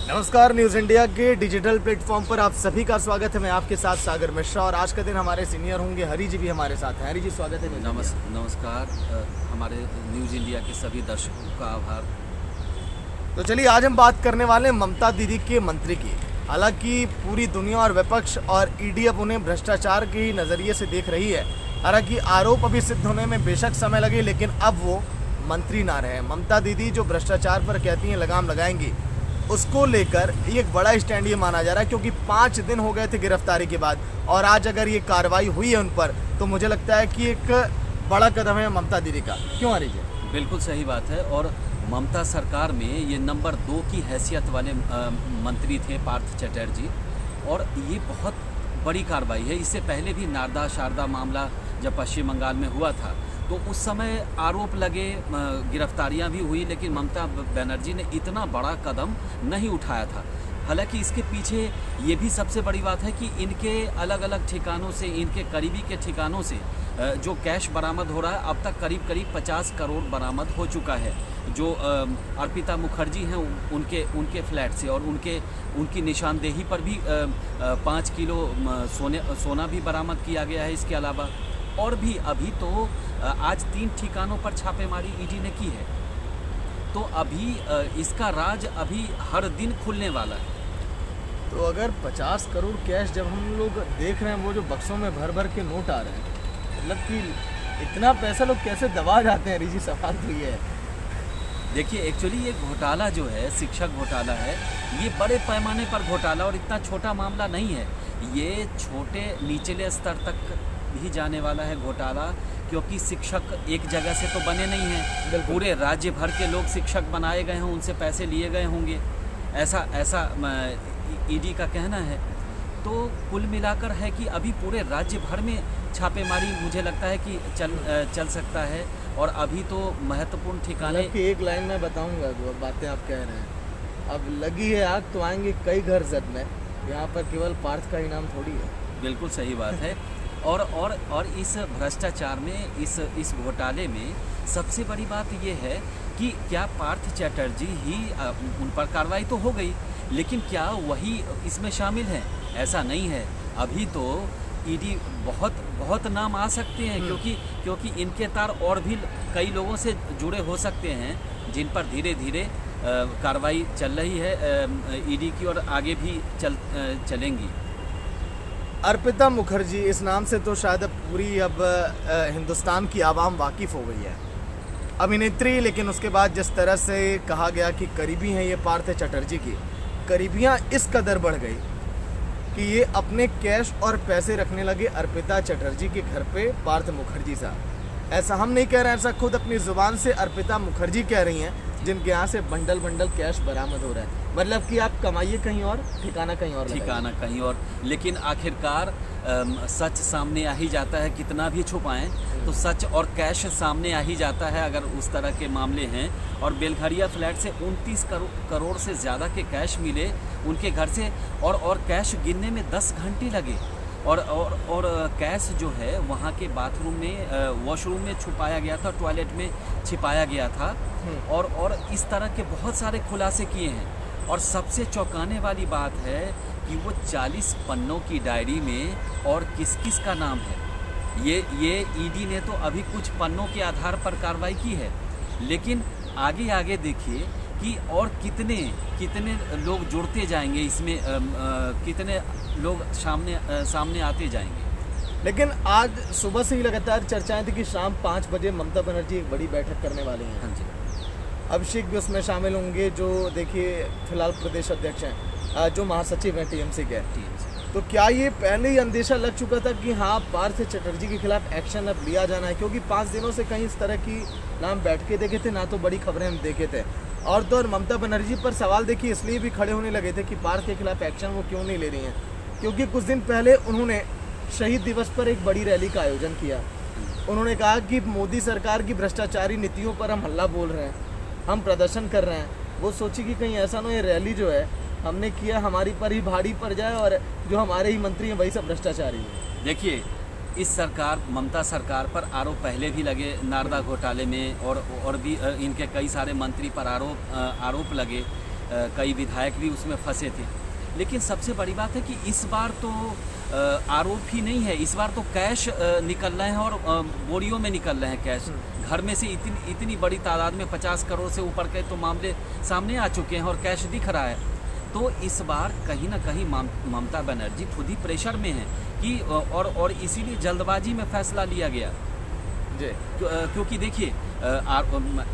नमस्कार, news India के digital platform पर आप सभी का स्वागत है। मैं आपके साथ सागर मिश्रा और आज का दिन हमारे सीनियर होंगे हरी जी भी हमारे साथ हैं। हरी जी, स्वागत है। नमस्कार। हमारे न्यूज़ इंडिया के सभी दर्शकों का आभार। तो चलिए, आज हम बात करने वाले हैं ममता दीदी के मंत्री की। हालांकि पूरी दुनिया और विपक्ष और ईडी अब उन्हें भ्रष्टाचार के ही नज़रिए से देख रही है। हालांकि आरोप अभी सिद्ध होने में बेशक समय लगे, लेकिन अब वो मंत्री ना रहे। ममता दीदी जो भ्रष्टाचार पर कहती हैं लगाम लगाएंगी, उसको लेकर एक बड़ा स्टैंड ये माना जा रहा है, क्योंकि 5 दिन हो गए थे गिरफ्तारी के बाद और आज अगर ये कार्रवाई हुई है उन पर, तो मुझे लगता है कि एक बड़ा कदम है ममता दीदी का। क्यों हरी जी? बिल्कुल सही बात है। और ममता सरकार में ये नंबर 2 की हैसियत वाले मंत्री थे पार्थ चटर्जी, और ये बहुत बड़ी कार्रवाई है। इससे पहले भी नारदा शारदा मामला जब पश्चिम बंगाल में हुआ था तो उस समय आरोप लगे, गिरफ्तारियां भी हुई, लेकिन ममता बनर्जी ने इतना बड़ा कदम नहीं उठाया था। हालांकि इसके पीछे ये भी सबसे बड़ी बात है कि इनके अलग अलग ठिकानों से, इनके करीबी के ठिकानों से जो कैश बरामद हो रहा है, अब तक करीब 50 करोड़ बरामद हो चुका है। जो अर्पिता मुखर्जी हैं उनके फ्लैट से, और उनकी निशानदेही पर भी 5 किलो सोना भी बरामद किया गया है। इसके अलावा और भी अभी तो आज 3 ठिकानों पर छापेमारी ईडी ने की है। तो अभी इसका राज अभी हर दिन खुलने वाला है। तो अगर 50 करोड़ कैश जब हम लोग देख रहे हैं, वो जो बक्सों में भर भर के नोट आ रहे हैं, मतलब कि इतना पैसा लोग कैसे दबा जाते हैं? रिजी, सवाल तो ये है। देखिए, एक्चुअली ये घोटाला जो है, शिक्षक घोटाला है, ये बड़े पैमाने पर घोटाला और इतना छोटा मामला नहीं है। ये छोटे निचले स्तर तक भी जाने वाला है घोटाला, क्योंकि शिक्षक एक जगह से तो बने नहीं हैं। पूरे राज्य भर के लोग शिक्षक बनाए गए हैं, उनसे पैसे लिए गए होंगे, ऐसा ईडी का कहना है। तो कुल मिलाकर है कि अभी पूरे राज्य भर में छापेमारी मुझे लगता है कि चल सकता है। और अभी तो महत्वपूर्ण ठिकाने कि एक लाइन में बताऊंगा जो बातें आप कह रहे हैं। अब लगी है आग तो आएंगे कई घर जद में, यहाँ पर केवल पार्थ का इनाम थोड़ी है। बिल्कुल सही बात है। और इस भ्रष्टाचार में, इस घोटाले में सबसे बड़ी बात यह है कि क्या पार्थ चटर्जी ही, उन पर कार्रवाई तो हो गई, लेकिन क्या वही इसमें शामिल हैं? ऐसा नहीं है। अभी तो ईडी बहुत नाम आ सकते हैं, क्योंकि इनके तार और भी कई लोगों से जुड़े हो सकते हैं, जिन पर धीरे धीरे कार्रवाई चल रही है ईडी की, और आगे भी चलेंगी। अर्पिता मुखर्जी, इस नाम से तो शायद पूरी अब हिंदुस्तान की आवाम वाकिफ़ हो गई है। अभिनेत्री, लेकिन उसके बाद जिस तरह से कहा गया कि करीबी हैं ये पार्थ चटर्जी की, करीबियाँ इस कदर बढ़ गई कि ये अपने कैश और पैसे रखने लगे अर्पिता चटर्जी के घर पे पार्थ मुखर्जी साहब। ऐसा हम नहीं कह रहे हैं, ऐसा खुद अपनी ज़ुबान से अर्पिता मुखर्जी कह रही हैं, जिनके यहाँ से बंडल बंडल कैश बरामद हो रहा है। मतलब कि आप कमाइए कहीं और, ठिकाना कहीं और। लेकिन आखिरकार सच सामने आ ही जाता है। कितना भी छुपाएं तो सच और कैश सामने आ ही जाता है, अगर उस तरह के मामले हैं। और बेलघरिया फ्लैट से 29 करोड़ से ज़्यादा के कैश मिले उनके घर से, और कैश गिनने में 10 घंटे लगे। और कैश जो है वहाँ के बाथरूम में, वॉशरूम में छुपाया गया था, टॉयलेट में छिपाया गया था। और इस तरह के बहुत सारे खुलासे किए हैं। और सबसे चौंकाने वाली बात है कि वो 40 पन्नों की डायरी में और किस किस का नाम है, ये ईडी ने तो अभी कुछ पन्नों के आधार पर कार्रवाई की है, लेकिन आगे देखिए कि और कितने लोग जुड़ते जाएंगे इसमें, कितने लोग सामने आते जाएंगे। लेकिन आज सुबह से ही लगातार चर्चाएं थी कि शाम 5 बजे ममता बनर्जी एक बड़ी बैठक करने वाली हैं। हाँ जी। अभिषेक भी उसमें शामिल होंगे, जो देखिए फिलहाल प्रदेश अध्यक्ष हैं, जो महासचिव हैं टीएमसी के। तो क्या ये पहले ही अंदेशा लग चुका था कि हाँ, पार्थ चटर्जी के खिलाफ एक्शन अब लिया जाना है? क्योंकि 5 दिनों से कहीं इस तरह की नाम बैठ के देखे थे ना, तो बड़ी खबरें हम देखे थे। और तो और ममता बनर्जी पर सवाल देखिए इसलिए भी खड़े होने लगे थे कि पार्थ के खिलाफ एक्शन वो क्यों नहीं ले रही हैं, क्योंकि कुछ दिन पहले उन्होंने शहीद दिवस पर एक बड़ी रैली का आयोजन किया। उन्होंने कहा कि मोदी सरकार की भ्रष्टाचारी नीतियों पर हम हल्ला बोल रहे हैं, हम प्रदर्शन कर रहे हैं। वो सोची कि कहीं ऐसा ना ये रैली जो है हमने किया हमारी पर ही भारी पड़ जाए और जो हमारे ही मंत्री हैं वही सब भ्रष्टाचारी हैं। देखिए, इस सरकार, ममता सरकार पर आरोप पहले भी लगे नारदा घोटाले में, और भी इनके कई सारे मंत्री पर आरोप लगे, कई विधायक भी उसमें फंसे थे। लेकिन सबसे बड़ी बात है कि इस बार तो आरोप ही नहीं है, इस बार तो कैश निकल रहे हैं और बोरियों में निकल रहे हैं कैश। घर में से इतनी बड़ी तादाद में 50 करोड़ से ऊपर के तो मामले सामने आ चुके हैं और कैश दिख रहा है। तो इस बार कहीं ना कहीं ममता बनर्जी खुद ही प्रेशर में है कि और इसीलिए जल्दबाजी में फैसला लिया गया जी। क्योंकि देखिए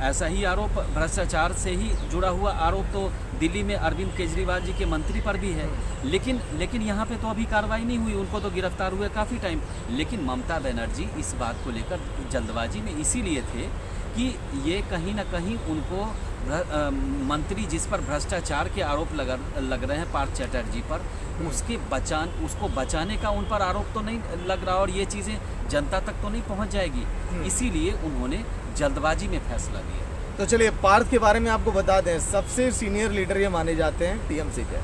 ऐसा ही आरोप भ्रष्टाचार से ही जुड़ा हुआ आरोप तो दिल्ली में अरविंद केजरीवाल जी के मंत्री पर भी है। लेकिन यहाँ पे तो अभी कार्रवाई नहीं हुई, उनको तो गिरफ्तार हुए काफ़ी टाइम। लेकिन ममता बनर्जी इस बात को लेकर जल्दबाजी में इसीलिए थे कि ये कहीं ना कहीं उनको मंत्री जिस पर भ्रष्टाचार के आरोप लग रहे हैं पार्थ चैटर्जी पर, उसको बचाने का उन पर आरोप तो नहीं लग रहा और ये चीज़ें जनता तक तो नहीं पहुंच जाएगी, इसीलिए उन्होंने जल्दबाजी में फैसला लिया। तो चलिए पार्थ के बारे में आपको बता दें, सबसे सीनियर लीडर ये माने जाते हैं टीएमसी के।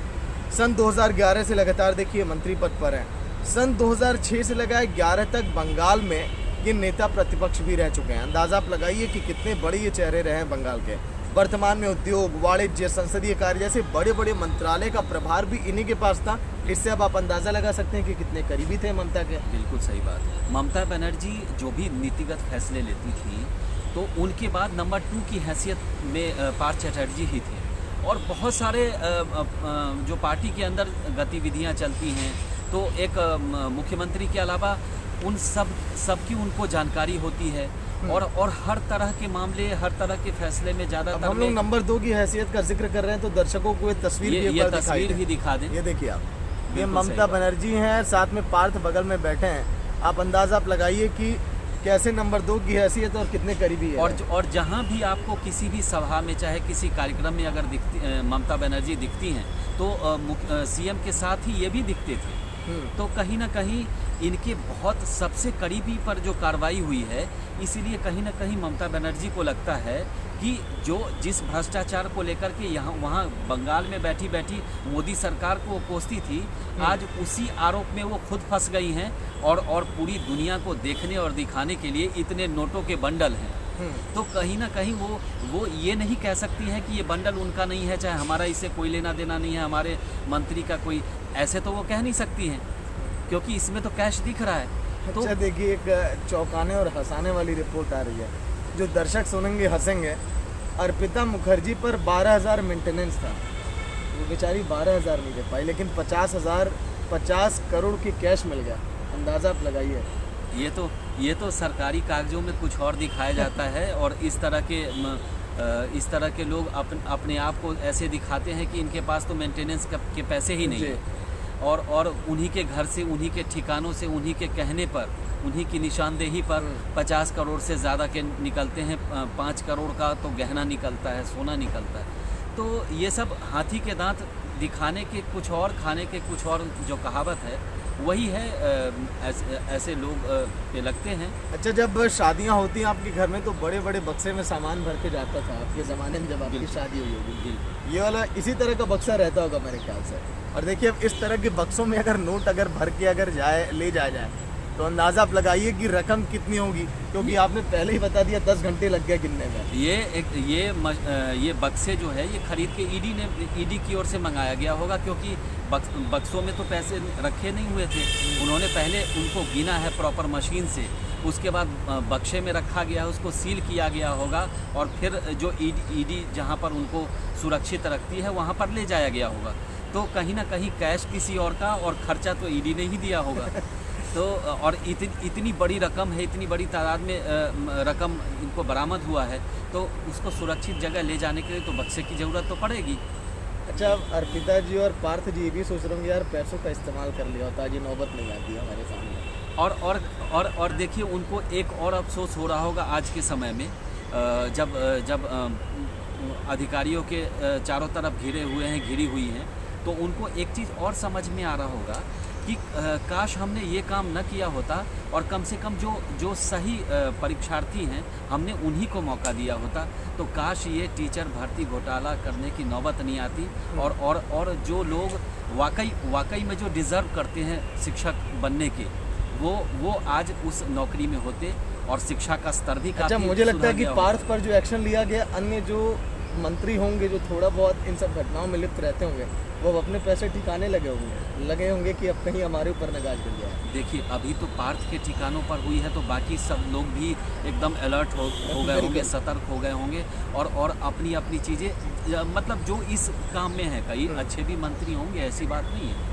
सन 2011 से लगातार देखिए मंत्री पद पर हैं। सन 2006 से लगाए 11 तक बंगाल में ये नेता प्रतिपक्ष भी रह चुके हैं। अंदाजा आप लगाइए कि कितने बड़े ये चेहरे रहे हैं बंगाल के। वर्तमान में उद्योग, वाणिज्य, संसदीय कार्य जैसे बड़े बड़े मंत्रालय का प्रभार भी इन्हीं के पास था। इससे अब आप अंदाजा लगा सकते हैं कि कितने करीबी थे ममता के। बिल्कुल सही बात है। ममता बनर्जी जो भी नीतिगत फैसले लेती थी तो उनके बाद नंबर 2 की हैसियत में पार्थ चैटर्जी ही थे। और बहुत सारे जो पार्टी के अंदर गतिविधियां चलती हैं तो एक मुख्यमंत्री के अलावा उन सब की उनको जानकारी होती है और हर तरह के मामले, हर तरह के फैसले में ज़्यादातर हम लोग नंबर 2 की हैसियत का जिक्र कर रहे हैं तो दर्शकों को ये तस्वीर भी दिखा दें। ये देखिए आप, ये ममता बनर्जी हैं, साथ में पार्थ बगल में बैठे हैं। आप अंदाजा आप लगाइए कि कैसे नंबर 2 की हैसियत और कितने करीबी है। और जहाँ भी आपको किसी भी सभा में चाहे किसी कार्यक्रम में अगर ममता बनर्जी दिखती हैं तो सीएम के साथ ही ये भी दिखते थे। तो कहीं ना कहीं इनके बहुत सबसे करीबी पर जो कार्रवाई हुई है, इसीलिए कहीं ना कहीं ममता बनर्जी को लगता है कि जिस भ्रष्टाचार को लेकर के वहाँ बंगाल में बैठी मोदी सरकार को कोसती थी, आज उसी आरोप में वो खुद फंस गई हैं और पूरी दुनिया को देखने और दिखाने के लिए इतने नोटों के बंडल हैं। तो कहीं ना कहीं वो ये नहीं कह सकती हैं कि ये बंडल उनका नहीं है, चाहे हमारा इससे कोई लेना देना नहीं है, हमारे मंत्री का कोई, ऐसे तो वो कह नहीं सकती हैं क्योंकि इसमें तो कैश दिख रहा है। तो अच्छा देखिए, एक चौंकाने और हंसाने वाली रिपोर्ट आ रही है, जो दर्शक सुनेंगे हंसेंगे। अर्पिता मुखर्जी पर 12,000 मेंटेनेंस था, वो बेचारी 12,000 नहीं दे पाई, लेकिन 50 करोड़ की कैश मिल गया। अंदाज़ा आप लगाइए। ये तो सरकारी कागजों में कुछ और दिखाया जाता है और इस तरह के लोग अपने आप को ऐसे दिखाते हैं कि इनके पास तो मेंटेनेंस के पैसे ही नहीं है और उन्हीं के घर से, उन्हीं के ठिकानों से, उन्हीं के कहने पर, उन्हीं की निशानदेही पर 50 करोड़ से ज़्यादा के निकलते हैं। 5 करोड़ का तो गहना निकलता है, सोना निकलता है। तो ये सब हाथी के दांत दिखाने के कुछ और, खाने के कुछ और, जो कहावत है वही है। ऐसे लोग पे लगते हैं। अच्छा, जब शादियां होती हैं आपके घर में तो बड़े बड़े बक्से में सामान भर के जाता था आपके ज़माने में, जब आपकी शादी हुई होगी। ये वाला इसी तरह का बक्सा रहता होगा मेरे ख्याल से। और देखिए, अब इस तरह के बक्सों में अगर नोट अगर भर के अगर ले जाए तो अंदाज़ा आप लगाइए कि रकम कितनी होगी, क्योंकि आपने पहले ही बता दिया 10 घंटे लग गया गिनने में। ये बक्से जो है ये खरीद के ईडी की ओर से मंगाया गया होगा, क्योंकि बक्सों में तो पैसे रखे नहीं हुए थे। उन्होंने पहले उनको गिना है प्रॉपर मशीन से, उसके बाद बक्से में रखा गया है, उसको सील किया गया होगा और फिर जो ईडी जहाँ पर उनको सुरक्षित रखती है वहाँ पर ले जाया गया होगा। तो कहीं ना कहीं कैश किसी और का और खर्चा तो ईडी ने ही दिया होगा। तो और इतनी बड़ी रकम है, इतनी बड़ी तादाद में रकम इनको बरामद हुआ है, तो उसको सुरक्षित जगह ले जाने के लिए तो बक्से की ज़रूरत तो पड़ेगी। अच्छा, अर्पिता जी और पार्थ जी भी सोच रहे होंगे यार पैसों का इस्तेमाल कर लिया होता, जी नौबत नहीं आती हमारे सामने। और देखिए, उनको एक और अफसोस हो रहा होगा आज के समय में, जब अधिकारियों के चारों तरफ घिरी हुई हैं, तो उनको एक चीज़ और समझ में आ रहा होगा कि काश हमने ये काम न किया होता और कम से कम जो सही परीक्षार्थी हैं हमने उन्हीं को मौका दिया होता, तो काश ये टीचर भर्ती घोटाला करने की नौबत नहीं आती और जो लोग वाकई में जो डिज़र्व करते हैं शिक्षक बनने के, वो आज उस नौकरी में होते और शिक्षा का स्तर भी काफी। अच्छा, मुझे लगता है कि पार्थ पर जो एक्शन लिया गया, अन्य जो मंत्री होंगे जो थोड़ा बहुत इन सब घटनाओं में लिप्त रहते होंगे, वो अब अपने पैसे ठिकाने लगे होंगे कि अब कहीं हमारे ऊपर न गाज गिर जाए। देखिए अभी तो पार्थ के ठिकानों पर हुई है, तो बाकी सब लोग भी एकदम अलर्ट हो गए होंगे, सतर्क हो गए होंगे, और अपनी अपनी चीज़ें, मतलब जो इस काम में है, कई अच्छे भी मंत्री होंगे, ऐसी बात नहीं है।